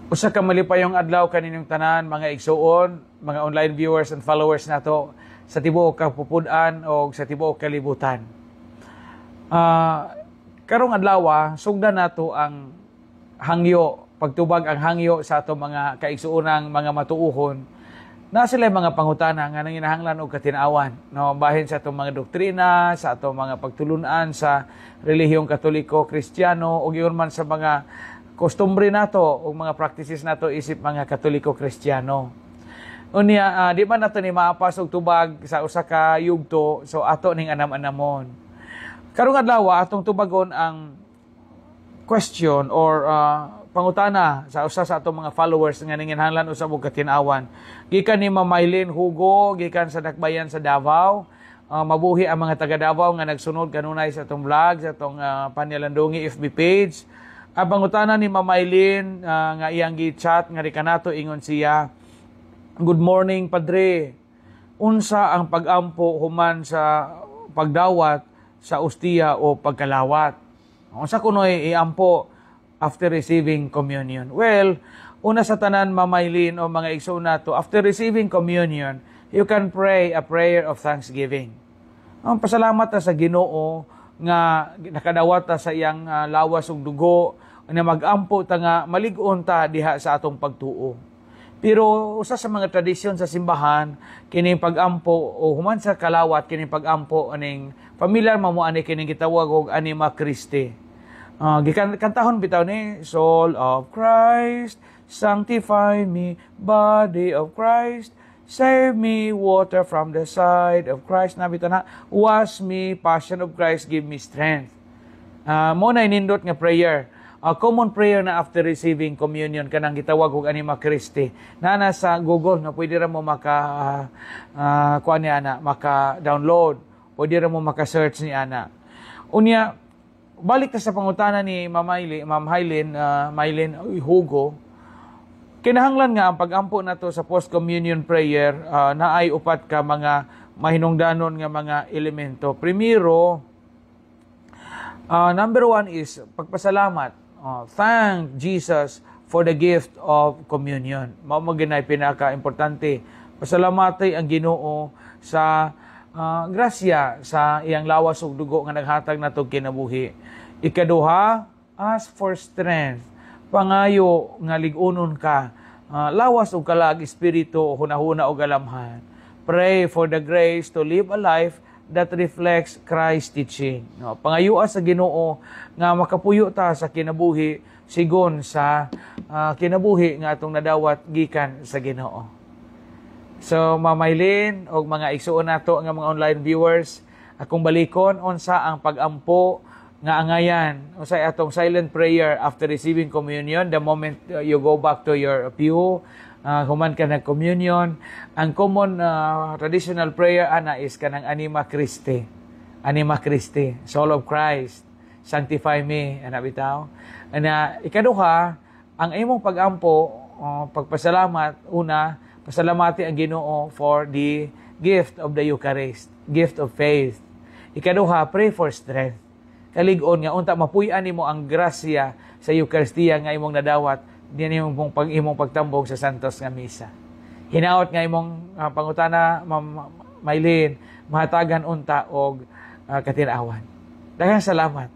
Usa ka malipayong adlaw kaninyong tanan, mga igsuon, mga online viewers and followers nato sa tibuok kapupud-an o sa tibuok kalibutan. Karong adlaw, sugdan nato ang hangyo, pagtubag ang hangyo sa ato mga kaigsuonang mga matuuhon. Na sila mga pangutana nga nanginahanglan og katinawan, no, bahin sa atong mga doktrina, sa atong mga pagtulunan sa relihiyong Katoliko, Kristiyano ug iyon man sa mga kostumbre nato o mga practices nato isip mga Katoliko Kristiyano. Unya, di man nato ni maapas og tubag sa usa ka yugto, so ato ning anam-anamon. Karong adlaw atong tubagon ang question or pangutana sa usa sa atong mga followers nga nanginahanglan usab og katinawan. Gikan ni Mamaylin Hugo, gikan sa Dakbayan sa Davao. Mabuhi ang mga taga Davao nga nagsunod kanunay sa atong vlog, sa atong Panyalandungi FB page. Ang pangutana ni Mamaylin nga iyang gi-chat nga kanato ingon siya, "Good morning, Padre. Unsa ang pag-ampo human sa pagdawat sa ustiya o pagkalawat? Unsa kunoy iampo after receiving communion?" Well, una sa tanan, Mamaylin o mga igsoon nato, after receiving communion, you can pray a prayer of thanksgiving. Ang pasalamat ta sa Ginoo nga nakadawat ta sa iyang lawas ug dugo na mag-ampo ta nga malig-on ta diha sa atong pagtuo. Pero usa sa mga tradisyon sa simbahan kining pag-ampo o human sa kalawat kining pag-ampo aning familiar mamo ani kining gitawag og Anima Christi. Kantahon bitaw ni, "Soul of Christ, sanctify me, body of Christ, save me, water from the side of Christ." Na bitaw na, "Wash me, passion of Christ, give me strength." Mo na inindot nga prayer. Common prayer na after receiving communion kanang gitawag og Anima Christi. Na sa Google na pwede ra mo kuan ni ana, maka-download, pwede ra mo maka-search ni ana. Unya, balik ta sa pangutana ni Ma'am Maylin Hugo, kinahanglan nga ang pag-ampo nato sa post-communion prayer na ay upat ka mga mahinungdanon nga mga elemento. Primero, number 1 is pagpasalamat. Thank Jesus for the gift of communion. Mao mo ginay pinaka-importante. Pasalamati ang Ginoo sa grasya sa iyang lawas ug dugo nga naghatag nato kinabuhi. Ikaduha, ask for strength. Pangayo nga lig-unon ka, lawas ug kalag espiritu, hunahuna ug alamhan. Pray for the grace to live a life that reflects Christ's teaching. No, pangayua sa Ginoo nga makapuyo ta sa kinabuhi sigon sa kinabuhi nga atong nadawat gikan sa Ginoo. So, Mamaylin og mga igsuon nato nga mga online viewers, akong balikon unsa ang pag-ampo nga angayan, unsay atong silent prayer after receiving communion, the moment you go back to your pew, human ka ng communion. Ang common traditional prayer ana is kanang Anima Christi. Anima Christi, Soul of Christ, sanctify me, ana bitaw. Ana ikaduha, ang imong pag-ampo, pagpasalamat, una, pasalamati ang Ginoo for the gift of the Eucharist, gift of faith. Ikaduha, pray for strength. Kalig-on nga unta mapuy-an nimo ang grasya sa Eucharistia nga imong nadawat diyan imong pagtambong sa Santos nga Misa. Hinaot nga imong pangutana, Ma'am Maylin, mahatagan unta og katinawan. Daghang salamat.